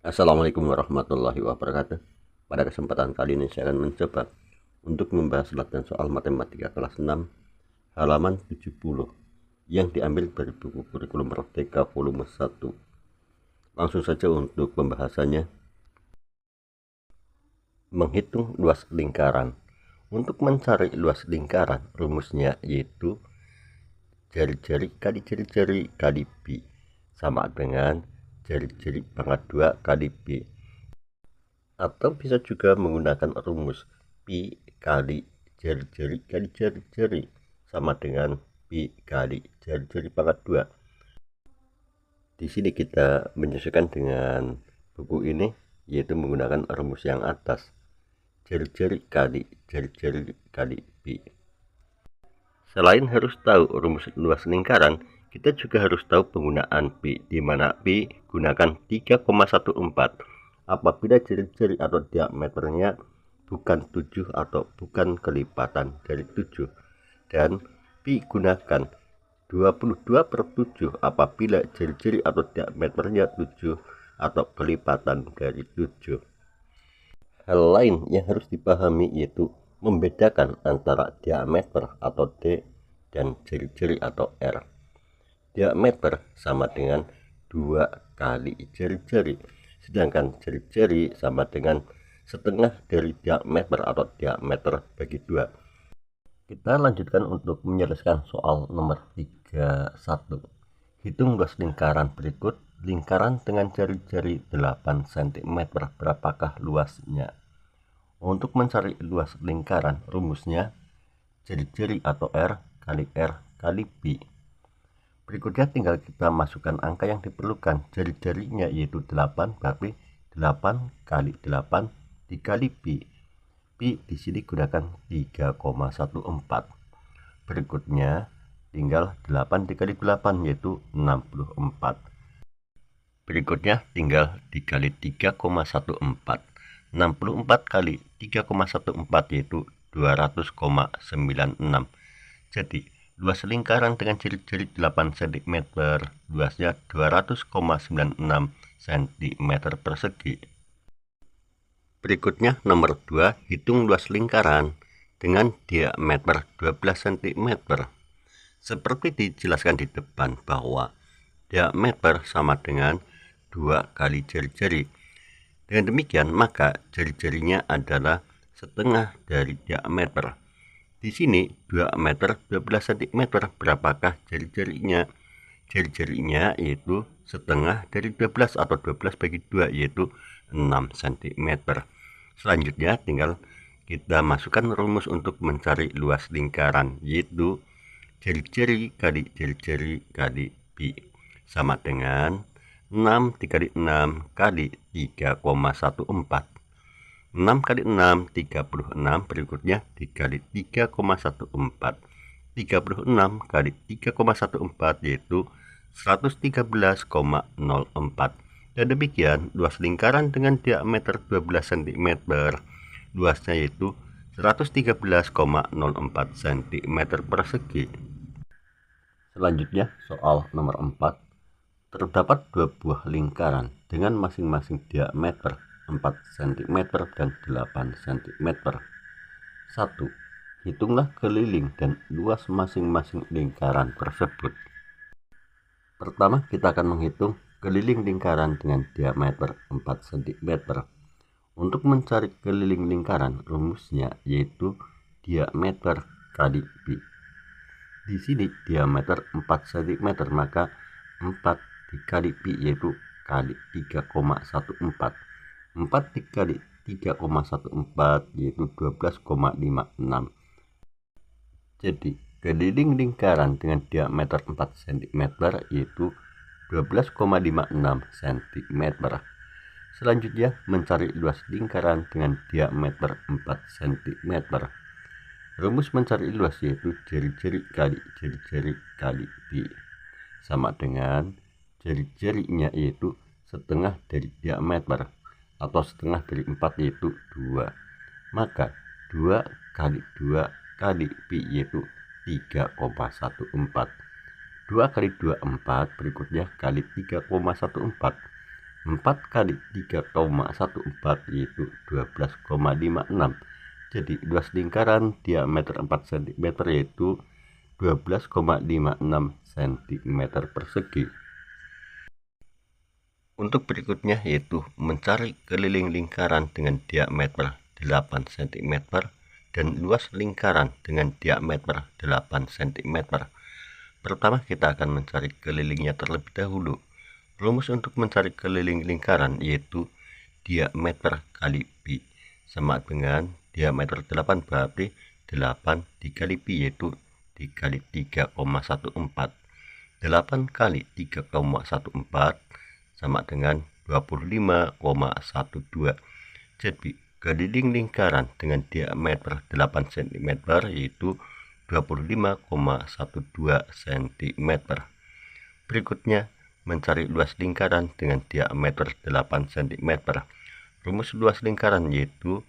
Assalamualaikum warahmatullahi wabarakatuh. Pada kesempatan kali ini saya akan mencoba untuk membahas latihan soal matematika kelas 6 halaman 70 yang diambil dari buku kurikulum Merdeka volume 1. Langsung saja untuk pembahasannya. Menghitung luas lingkaran. Untuk mencari luas lingkaran, rumusnya yaitu jari-jari kali jari-jari kali pi sama dengan jari-jari pangkat 2 kali pi. Atau bisa juga menggunakan rumus pi kali jari-jari kali jari-jari sama dengan pi kali jari-jari pangkat 2. Di sini kita menyesuaikan dengan buku ini, yaitu menggunakan rumus yang atas, jari-jari kali jari-jari kali pi. Selain harus tahu rumus luas lingkaran, kita juga harus tahu penggunaan pi, di mana pi gunakan 3,14 apabila jari-jari atau diameternya bukan 7 atau bukan kelipatan dari 7, dan pi gunakan 22/7 apabila jari-jari atau diameternya 7 atau kelipatan dari 7. Hal lain yang harus dipahami yaitu membedakan antara diameter atau D dan jari-jari atau R. Diameter sama dengan 2 kali jari-jari, sedangkan jari-jari sama dengan setengah dari diameter atau diameter bagi 2. Kita lanjutkan untuk menyelesaikan soal nomor 31. Hitung luas lingkaran berikut. Lingkaran dengan jari-jari 8 cm, berapakah luasnya? Untuk mencari luas lingkaran, rumusnya jari-jari atau R kali pi. Berikutnya tinggal kita masukkan angka yang diperlukan. Jari-jarinya yaitu 8, berarti 8 kali 8 dikali pi. Pi di sini gunakan 3,14. Berikutnya tinggal 8 dikali 8 yaitu 64. Berikutnya tinggal dikali 3,14. 64 kali 3,14 yaitu 200,96. Jadi luas lingkaran dengan jari-jari 8 cm, luasnya 200,96 cm persegi. Berikutnya nomor 2, hitung luas lingkaran dengan diameter 12 cm. Seperti dijelaskan di depan bahwa diameter sama dengan 2 kali jari-jari. Dengan demikian maka jari-jarinya adalah setengah dari diameter. Di sini diameter 12 cm, berapakah jari-jarinya? Jari-jarinya yaitu setengah dari 12 atau 12 bagi 2 yaitu 6 cm. Selanjutnya tinggal kita masukkan rumus untuk mencari luas lingkaran, yaitu jari-jari kali jari-jari kali pi sama dengan 6 dikali 6 kali 3,14. 6 kali 6 36, berikutnya dikali 3,14. 36 kali 3,14 yaitu 113,04. Dan demikian luas lingkaran dengan diameter 12 cm, luasnya yaitu 113,04 cm persegi. Selanjutnya soal nomor 4. Terdapat dua buah lingkaran dengan masing-masing diameter 4 cm dan 8 cm. 1. Hitunglah keliling dan luas masing-masing lingkaran tersebut. Pertama, kita akan menghitung keliling lingkaran dengan diameter 4 cm. Untuk mencari keliling lingkaran, rumusnya yaitu diameter kali pi. Di sini diameter 4 cm, maka 4 dikali pi yaitu kali 3,14. 4 dikali 3,14 yaitu 12,56. Jadi keliling lingkaran dengan diameter 4 cm yaitu 12,56 cm. Selanjutnya mencari luas lingkaran dengan diameter 4 cm. Rumus mencari luas yaitu jari-jari kali jari-jari kali pi sama dengan jari-jarinya yaitu setengah dari diameter atau setengah dari 4 yaitu 2. Maka 2 kali 2 kali pi yaitu 3,14. 2 kali 2 4, berikutnya kali 3,14. 4 kali 3,14 yaitu 12,56. Jadi luas lingkaran diameter 4 cm yaitu 12,56 cm persegi. Untuk berikutnya yaitu mencari keliling lingkaran dengan diameter 8 cm dan luas lingkaran dengan diameter 8 cm. Pertama kita akan mencari kelilingnya terlebih dahulu. Rumus untuk mencari keliling lingkaran yaitu diameter kali pi sama dengan diameter 8 berarti 8 dikali pi yaitu dikali 3,14. 8 kali 3,14 sama dengan 25,12. Jadi keliling lingkaran dengan diameter 8 cm yaitu 25,12 cm. Berikutnya mencari luas lingkaran dengan diameter 8 cm. Rumus luas lingkaran yaitu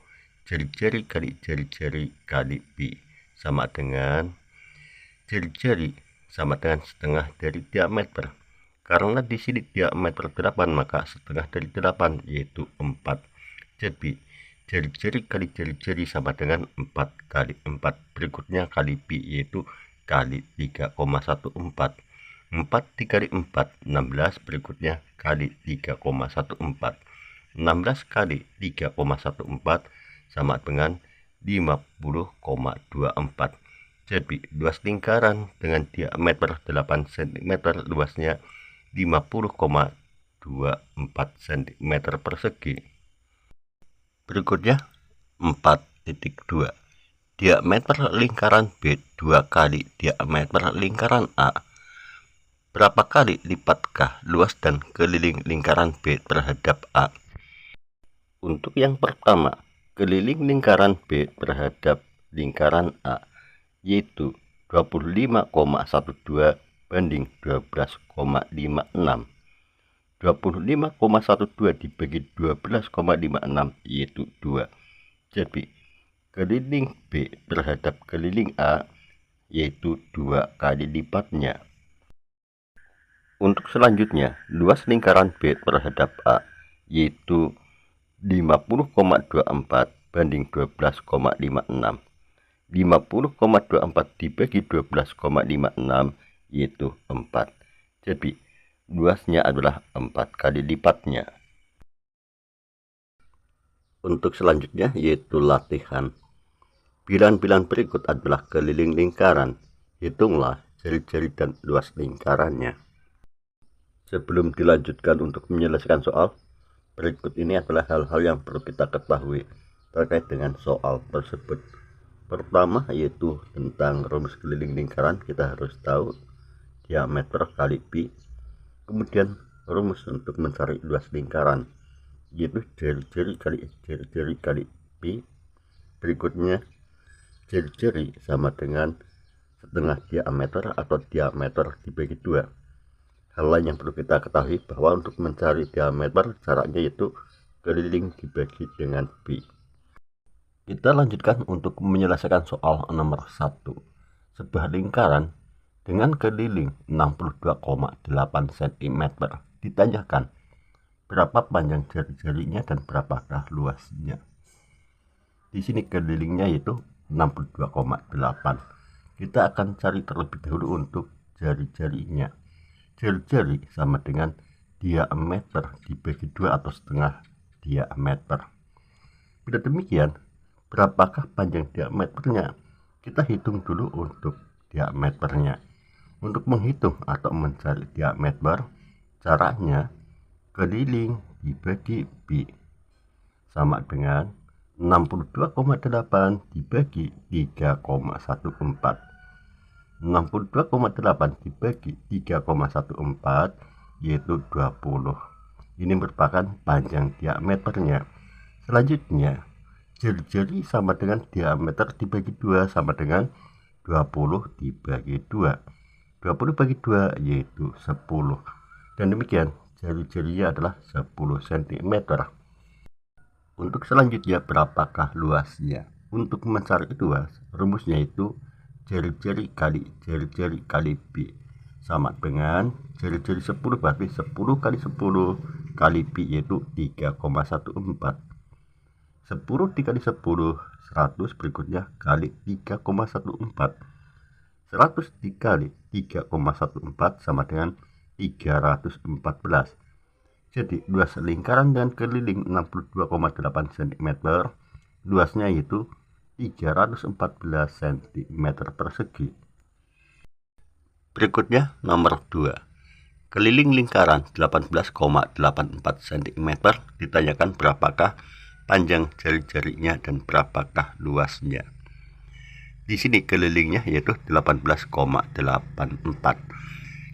jari-jari kali jari-jari kali pi sama dengan jari-jari sama dengan setengah dari diameter. Karena di sini diameter 8 maka setengah dari 8 yaitu 4. Jadi jari-jari kali jari-jari sama dengan 4 kali 4. Berikutnya kali pi yaitu kali 3,14. 4 dikali 4 16. Berikutnya kali 3,14. 16 kali 3,14 sama dengan 50,24. Jadi luas lingkaran dengan diameter 8 cm luasnya 50,24 cm persegi. Berikutnya 4.2 diameter lingkaran B 2 kali diameter lingkaran A. Berapa kali lipatkah luas dan keliling lingkaran B terhadap A? Untuk yang pertama, keliling lingkaran B terhadap lingkaran A yaitu 25,12 banding 12,56. 25,12 dibagi 12,56 yaitu 2. Jadi keliling B terhadap keliling A yaitu 2 kali lipatnya. Untuk selanjutnya, luas lingkaran B terhadap A yaitu 50,24 banding 12,56. 50,24 dibagi 12,56 yaitu 4. Jadi luasnya adalah 4 kali lipatnya. Untuk selanjutnya yaitu latihan. Bilangan-bilangan berikut adalah keliling lingkaran. Hitunglah jari-jari dan luas lingkarannya. Sebelum dilanjutkan untuk menyelesaikan soal, berikut ini adalah hal-hal yang perlu kita ketahui terkait dengan soal tersebut. Pertama yaitu tentang rumus keliling lingkaran, kita harus tahu diameter kali pi. Kemudian rumus untuk mencari luas lingkaran yaitu jari-jari kali pi. Berikutnya jari-jari sama dengan setengah diameter atau diameter dibagi 2. Hal lain yang perlu kita ketahui bahwa untuk mencari diameter caranya yaitu keliling dibagi dengan pi. Kita lanjutkan untuk menyelesaikan soal nomor 1. Sebuah lingkaran dengan keliling 62,8 cm ditanyakan berapa panjang jari-jarinya dan berapakah luasnya. Di sini kelilingnya yaitu 62,8. Kita akan cari terlebih dahulu untuk jari-jarinya. Jari-jari sama dengan diameter dibagi 2 atau setengah diameter. Bila demikian, berapakah panjang diameternya? Kita hitung dulu untuk diameternya. Untuk menghitung atau mencari diameter, caranya keliling dibagi pi sama dengan 62,8 dibagi 3,14. 62,8 dibagi 3,14 yaitu 20. Ini merupakan panjang diameternya. Selanjutnya, jari-jari sama dengan diameter dibagi 2 sama dengan 20 dibagi 2. 20 bagi 2 yaitu 10. Dan demikian jari-jarinya adalah 10 cm. Untuk selanjutnya, berapakah luasnya? Untuk mencari luas, rumusnya itu jari-jari kali pi sama dengan jari-jari 10 berarti 10 kali 10 kali pi yaitu 3,14. 10 dikali 10 100, berikutnya kali 3,14. 100 dikali 3,14 sama dengan 314. Jadi luas lingkaran dan keliling 62,8 cm, luasnya yaitu 314 cm persegi. Berikutnya nomor 2. Keliling lingkaran 18,84 cm, ditanyakan berapakah panjang jari-jarinya dan berapakah luasnya. Di sini kelilingnya yaitu 18,84.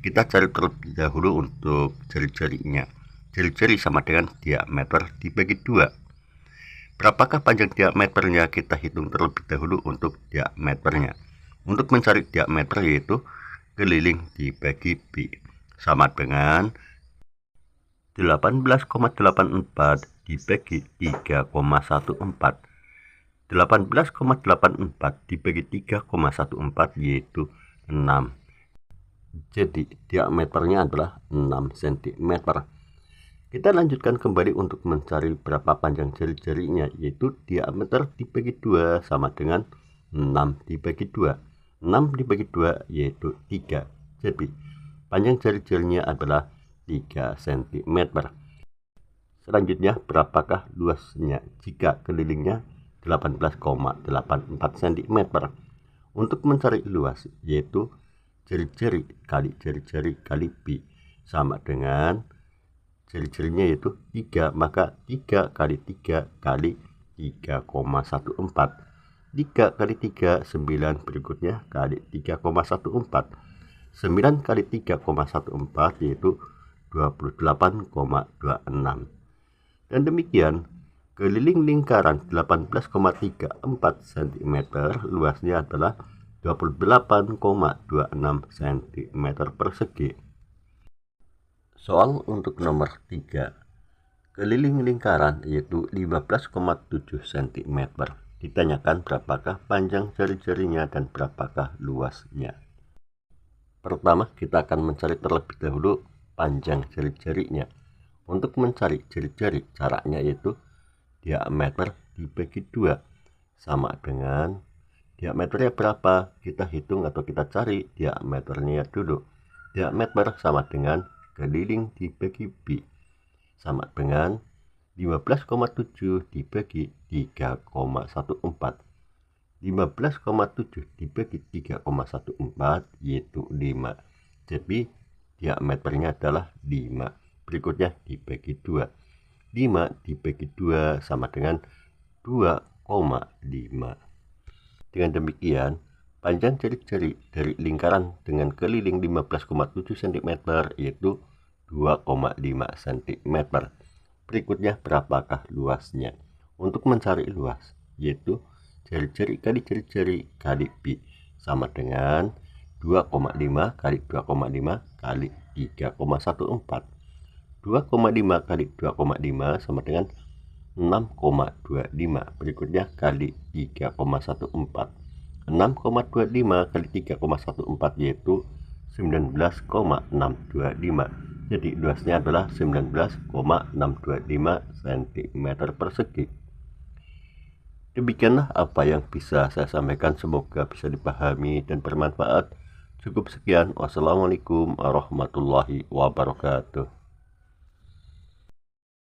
Kita cari terlebih dahulu untuk jari-jarinya. Jari-jari sama dengan diameter dibagi 2. Berapakah panjang diameternya? Kita hitung terlebih dahulu untuk diameternya. Untuk mencari diameter yaitu keliling dibagi pi sama dengan 18,84 dibagi 3,14. 18,84 dibagi 3,14 yaitu 6. Jadi diameternya adalah 6 cm. Kita lanjutkan kembali untuk mencari berapa panjang jari-jarinya, yaitu diameter dibagi 2 sama dengan 6 dibagi 2. 6 dibagi 2 yaitu 3. Jadi panjang jari-jarinya adalah 3 cm. Selanjutnya berapakah luasnya jika kelilingnya 18,84 cm. Untuk mencari luas yaitu jari-jari kali jari-jari kali pi sama dengan jari-jarinya yaitu 3, maka 3 kali 3 kali 3,14. 3 kali 3 9, berikutnya kali 3,14. 9 kali 3,14 yaitu 28,26. Dan demikian keliling lingkaran 18,34 cm, luasnya adalah 28,26 cm persegi. Soal untuk nomor 3. Keliling lingkaran yaitu 15,7 cm. Ditanyakan berapakah panjang jari-jarinya dan berapakah luasnya. Pertama kita akan mencari terlebih dahulu panjang jari-jarinya. Untuk mencari jari-jari caranya yaitu diameter dibagi 2 sama dengan diameternya berapa, kita hitung atau kita cari diameternya dulu. Diameter sama dengan keliling dibagi pi sama dengan 15,7 dibagi 3,14. 15,7 dibagi 3,14 yaitu 5. Jadi diameternya adalah 5. Berikutnya dibagi 2. 5 dibagi 2 sama dengan 2,5. Dengan demikian panjang jari-jari dari lingkaran dengan keliling 15,7 cm yaitu 2,5 cm. Berikutnya berapakah luasnya? Untuk mencari luas yaitu jari-jari kali jari-jari kali pi sama dengan 2,5 kali 2,5 kali 3,14. 2,5 kali 2,5 sama dengan 6,25. Berikutnya kali 3,14. 6,25 kali 3,14 yaitu 19,625. Jadi luasnya adalah 19,625 cm persegi. Demikianlah apa yang bisa saya sampaikan, semoga bisa dipahami dan bermanfaat. Cukup sekian. Wassalamualaikum warahmatullahi wabarakatuh.